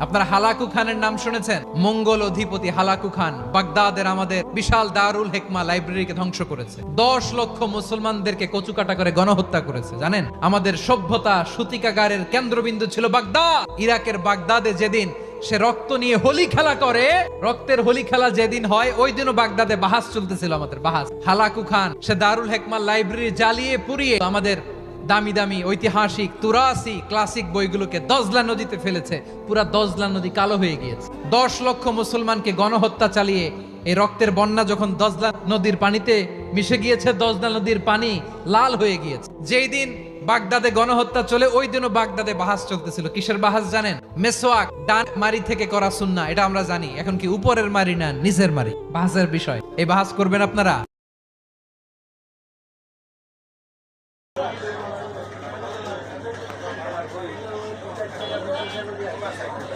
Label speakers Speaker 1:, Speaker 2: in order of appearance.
Speaker 1: আপনারা হালাকু খানের নাম শুনেছেন? মঙ্গল অধিপতি হালাকু খান বাগদাদের আমাদের বিশাল দারুল হেকমা লাইব্রেরিকে ধ্বংস করেছে। 10 লক্ষ মুসলমানদেরকে কচুকাটা করে গণহত্যা করেছে। জানেন, আমাদের সভ্যতা সূতিকাগারের কেন্দ্রবিন্দু ছিল বাগদাদ। ইরাকের বাগদাদে যেদিন সে রক্ত নিয়ে হোলি খেলা করে, রক্তের হোলি খেলা যেদিন হয়, ওই দিনও বাগদাদে বাহাস চলতেছিল। আমাদের বাহাস। হালাকু খান সে দারুল হেকমা লাইব্রেরি জ্বালিয়ে পুড়িয়ে আমাদের দামি দামি ঐতিহাসিক তুরাসি ক্লাসিক বইগুলোকে দজলা নদীতে ফেলেছে। পুরা দজলা নদী কালো হয়ে গিয়েছে। 10 লক্ষ মুসলমানকে গণহত্যা চালিয়ে এই রক্তের বন্যা যখন দজলা নদীর পানিতে মিশে গিয়েছে, দজলা নদীর পানি লাল হয়ে গিয়েছে। যেই দিন বাগদাদে গণহত্যা চলে, ওই দিনও বাগদাদে বাহাস চলতেছিল। কিসের বাহাস জানেন? মেসওয়াক, ডান মারি থেকে করা সুন্নাহ, এটা আমরা জানি। এখন কি উপরের মারি না নিচের মারি? বাহাসের বিষয়। এই বাহাস করবেন আপনারা?